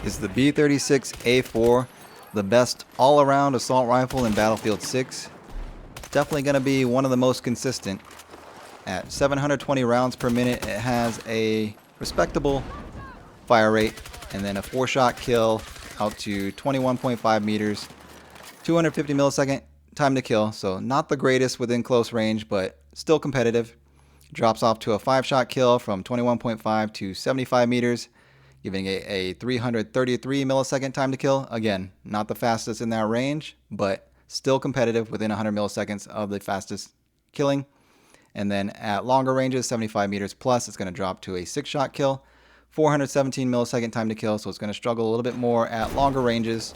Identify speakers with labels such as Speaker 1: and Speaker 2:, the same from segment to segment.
Speaker 1: Is the B36A4 the best all-around assault rifle in Battlefield 6? Definitely going to be one of the most consistent. At 720 rounds per minute, it has a respectable fire rate, and then a 4-shot kill out to 21.5 meters, 250 millisecond time to kill, so not the greatest within close range, but still competitive. Drops off to a 5-shot kill from 21.5 to 75 meters, giving it a 333 millisecond time to kill. Again, not the fastest in that range, but still competitive within 100 milliseconds of the fastest killing. And then at longer ranges, 75 meters plus, it's going to drop to a 6-shot kill, 417 millisecond time to kill, so it's going to struggle a little bit more at longer ranges.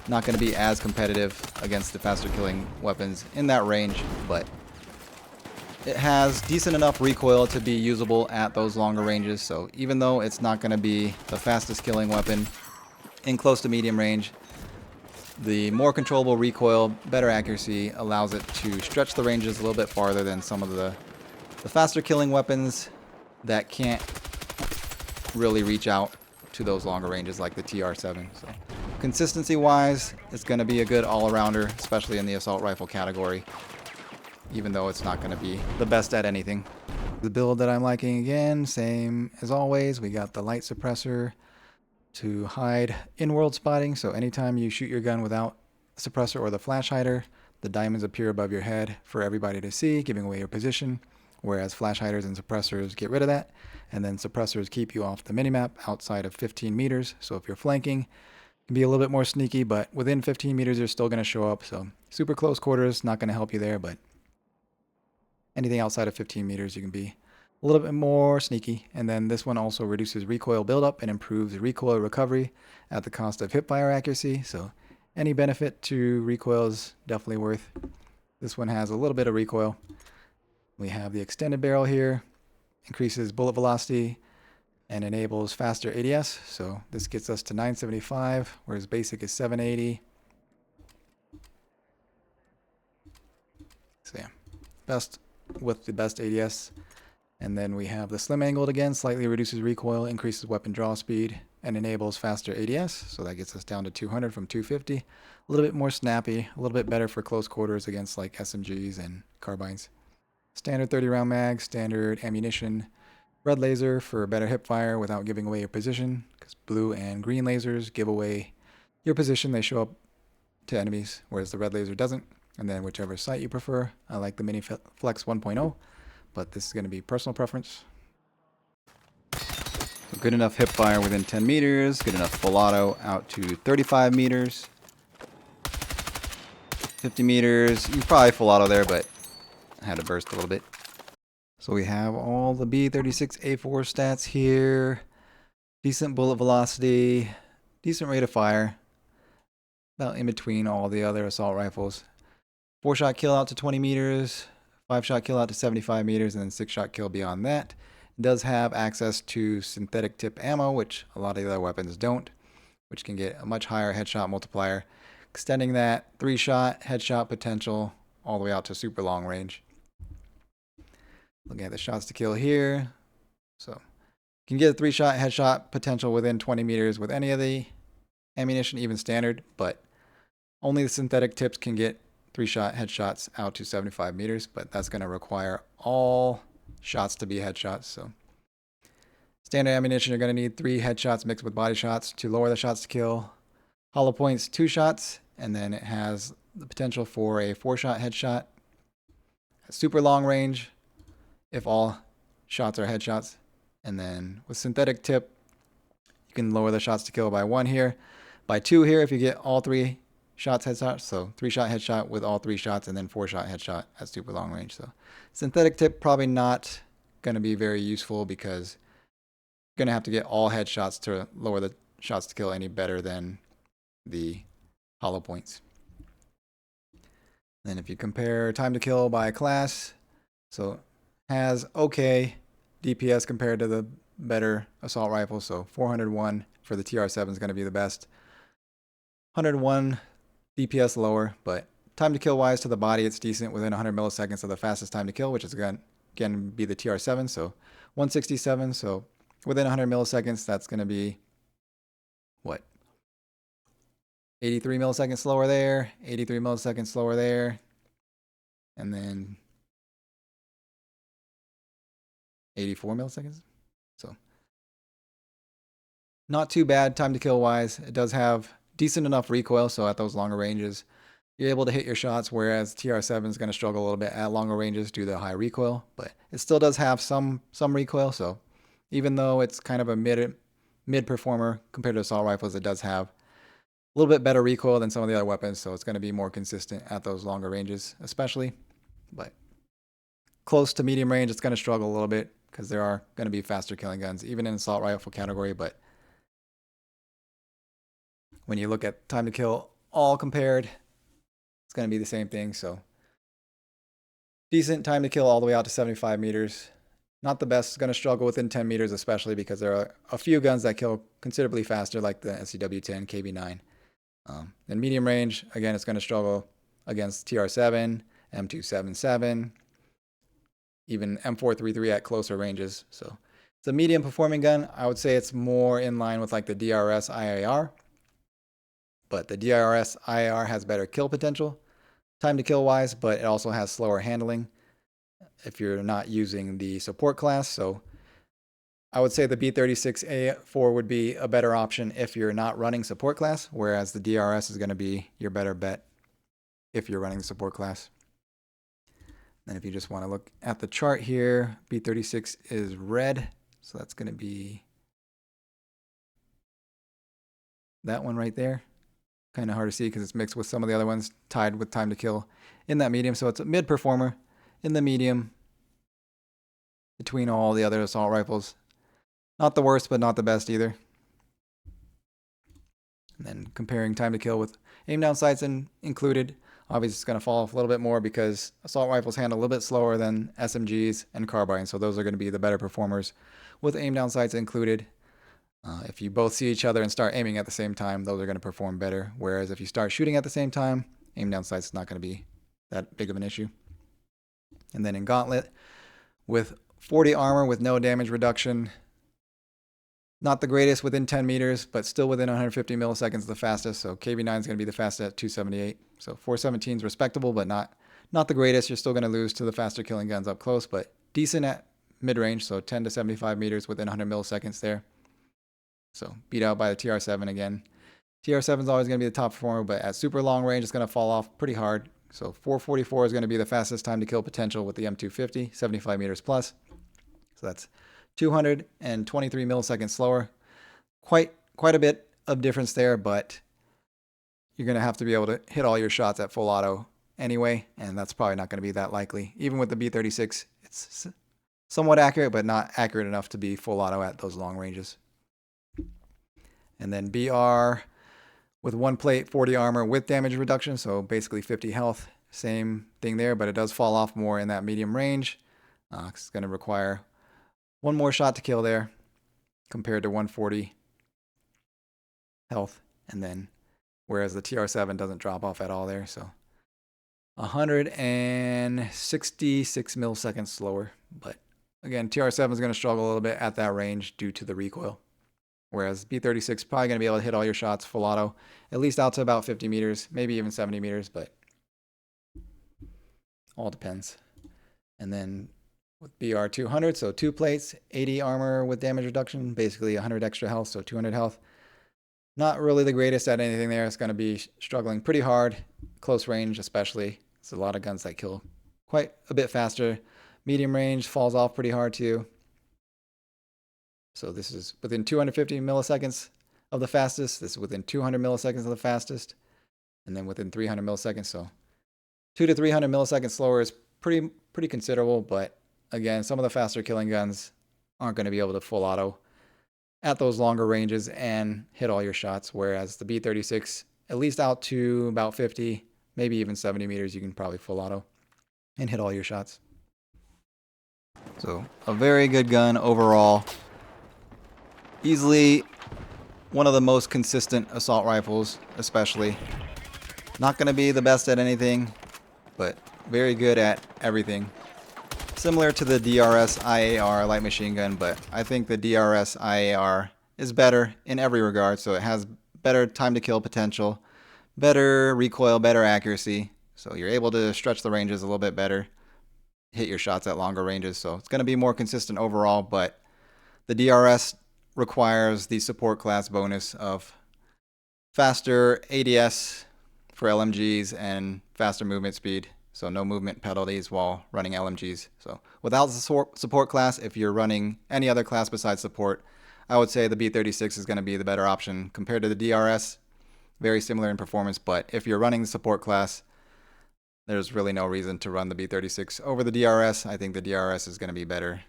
Speaker 1: Not going to be as competitive against the faster killing weapons in that range, but it has decent enough recoil to be usable at those longer ranges. So even though it's not going to be the fastest killing weapon in close to medium range, the more controllable recoil, better accuracy allows it to stretch the ranges a little bit farther than some of the faster killing weapons that can't really reach out to those longer ranges like the TR7. So consistency wise, it's going to be a good all-arounder, especially in the assault rifle category, even though it's not going to be the best at anything. The build that I'm liking, again, same as always. We got the light suppressor to hide in-world spotting, so anytime you shoot your gun without a suppressor or the flash hider, the diamonds appear above your head for everybody to see, giving away your position, whereas flash hiders and suppressors get rid of that, and then suppressors keep you off the minimap outside of 15 meters, so if you're flanking, it can be a little bit more sneaky, but within 15 meters you're still going to show up, so super close quarters, not going to help you there, but anything outside of 15 meters you can be a little bit more sneaky. And then this one also reduces recoil buildup and improves recoil recovery at the cost of hipfire accuracy. So any benefit to recoil is definitely worth. This one has a little bit of recoil. We have the extended barrel here, increases bullet velocity and enables faster ADS. So this gets us to 975, whereas basic is 780. So yeah, best with the best ADS. And then we have the slim angled again, slightly reduces recoil, increases weapon draw speed, and enables faster ADS. So that gets us down to 200 from 250. A little bit more snappy, a little bit better for close quarters against like SMGs and carbines. Standard 30 round mag, standard ammunition, red laser for better hip fire without giving away your position, because blue and green lasers give away your position. They show up to enemies, whereas the red laser doesn't. And then whichever sight you prefer. I like the Mini Flex 1.0. But this is going to be personal preference. So good enough hip fire within 10 meters, good enough full auto out to 35 meters, 50 meters. You probably full auto there, but I had to burst a little bit. So we have all the B36A4 stats here. Decent bullet velocity, decent rate of fire, about in between all the other assault rifles. 4-shot kill out to 20 meters. 5-shot kill out to 75 meters, and then 6-shot kill beyond that. It does have access to synthetic tip ammo, which a lot of the other weapons don't, which can get a much higher headshot multiplier, extending that 3-shot headshot potential all the way out to super long range. Looking at the shots to kill here. So you can get a 3-shot headshot potential within 20 meters with any of the ammunition, even standard, but only the synthetic tips can get 3-shot headshots out to 75 meters, but that's going to require all shots to be headshots. So standard ammunition, you're going to need 3 headshots mixed with body shots to lower the shots to kill. Hollow points, 2 shots, and then it has the potential for a 4-shot headshot. Super long range if all shots are headshots. And then with synthetic tip, you can lower the shots to kill by 1 here, by 2 here if you get all 3 shots headshots, so 3-shot headshot with all 3 shots, and then 4-shot headshot at super long range. So synthetic tip probably not going to be very useful because you're going to have to get all headshots to lower the shots to kill any better than the hollow points. Then if you compare time to kill by class, so has okay DPS compared to the better assault rifle, so 401 for the TR7 is going to be the best. 101 DPS lower, but time to kill wise to the body, it's decent within 100 milliseconds of the fastest time to kill, which is going to be the TR7. So 167. So within 100 milliseconds, that's going to be what, 83 milliseconds slower there, 83 milliseconds slower there, and then 84 milliseconds. So not too bad time to kill wise. It does have decent enough recoil, so at those longer ranges you're able to hit your shots, whereas TR7 is going to struggle a little bit at longer ranges due to the high recoil, but it still does have some recoil. So even though it's kind of a mid performer compared to assault rifles, it does have a little bit better recoil than some of the other weapons, so it's going to be more consistent at those longer ranges especially. But close to medium range, it's going to struggle a little bit because there are going to be faster killing guns even in assault rifle category. But when you look at time to kill all compared, it's going to be the same thing. So decent time to kill all the way out to 75 meters. Not the best. It's going to struggle within 10 meters, especially because there are a few guns that kill considerably faster, like the SCW-10, KB-9. And medium range, again, it's going to struggle against TR-7, M277, even M433 at closer ranges. So it's a medium performing gun. I would say it's more in line with like the DRS IAR. But the DRS IAR has better kill potential, time to kill wise, but it also has slower handling if you're not using the support class. So I would say the B36A4 would be a better option if you're not running support class, whereas the DRS is going to be your better bet if you're running the support class. And if you just want to look at the chart here, B36 is red, so that's going to be that one right there. Kind of hard to see because it's mixed with some of the other ones tied with time to kill in that medium. So it's a mid performer in the medium between all the other assault rifles. Not the worst, but not the best either. And then comparing time to kill with aim down sights included, obviously it's going to fall off a little bit more because assault rifles handle a little bit slower than SMGs and carbines. So those are going to be the better performers with aim down sights included. If you both see each other and start aiming at the same time, those are going to perform better. Whereas if you start shooting at the same time, aim down sights is not going to be that big of an issue. And then in Gauntlet, with 40 armor with no damage reduction, not the greatest within 10 meters, but still within 150 milliseconds the fastest. So KB9 is going to be the fastest at 278. So 417 is respectable, but not the greatest. You're still going to lose to the faster killing guns up close, but decent at mid-range, so 10 to 75 meters within 100 milliseconds there. So beat out by the TR7 again. TR7 is always going to be the top performer, but at super long range, it's going to fall off pretty hard. So 444 is going to be the fastest time to kill potential with the M250, 75 meters plus. So that's 223 milliseconds slower. Quite a bit of difference there, but you're going to have to be able to hit all your shots at full auto anyway, and that's probably not going to be that likely. Even with the B36, it's somewhat accurate, but not accurate enough to be full auto at those long ranges. And then BR with one plate, 40 armor with damage reduction, so basically 50 health. Same thing there, but it does fall off more in that medium range. It's going to require one more shot to kill there compared to 140 health. And then, whereas the TR7 doesn't drop off at all there, so 166 milliseconds slower. But again, TR7 is going to struggle a little bit at that range due to the recoil. Whereas B36 is probably going to be able to hit all your shots full auto, at least out to about 50 meters, maybe even 70 meters, but all depends. And then with BR200, so 2 plates, 80 armor with damage reduction, basically 100 extra health, so 200 health. Not really the greatest at anything there. It's going to be struggling pretty hard, close range especially. It's a lot of guns that kill quite a bit faster. Medium range falls off pretty hard too. So this is within 250 milliseconds of the fastest. This is within 200 milliseconds of the fastest. And then within 300 milliseconds. So 200 to 300 milliseconds slower is pretty considerable. But again, some of the faster killing guns aren't going to be able to full auto at those longer ranges and hit all your shots. Whereas the B36, at least out to about 50, maybe even 70 meters, you can probably full auto and hit all your shots. So a very good gun overall. Easily one of the most consistent assault rifles, especially. Not going to be the best at anything, but very good at everything. Similar to the DRS IAR light machine gun, but I think the DRS IAR is better in every regard. So it has better time to kill potential, better recoil, better accuracy. So you're able to stretch the ranges a little bit better, hit your shots at longer ranges. So it's going to be more consistent overall, but the DRS requires the support class bonus of faster ADS for LMGs and faster movement speed. So no movement penalties while running LMGs. So without the support class, if you're running any other class besides support, I would say the B36 is going to be the better option compared to the DRS. Very similar in performance, but if you're running the support class, there's really no reason to run the B36 over the DRS. I think the DRS is going to be better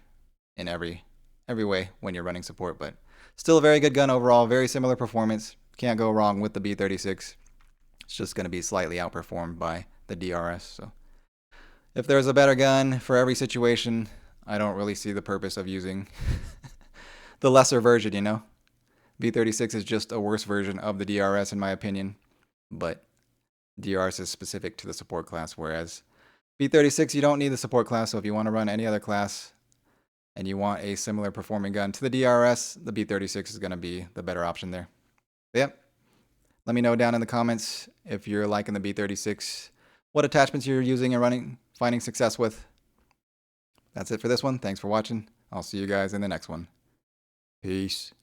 Speaker 1: in every way when you're running support, but still a very good gun overall. Very similar performance. Can't go wrong with the B36. It's just going to be slightly outperformed by the DRS. So if there's a better gun for every situation, I don't really see the purpose of using the lesser version, you know? B36 is just a worse version of the DRS in my opinion, but DRS is specific to the support class, whereas B36 you don't need the support class, so if you want to run any other class and you want a similar performing gun to the DRS, the B36 is going to be the better option there. But yep. Let me know down in the comments if you're liking the B36, what attachments you're using and finding success with. That's it for this one. Thanks for watching. I'll see you guys in the next one. Peace.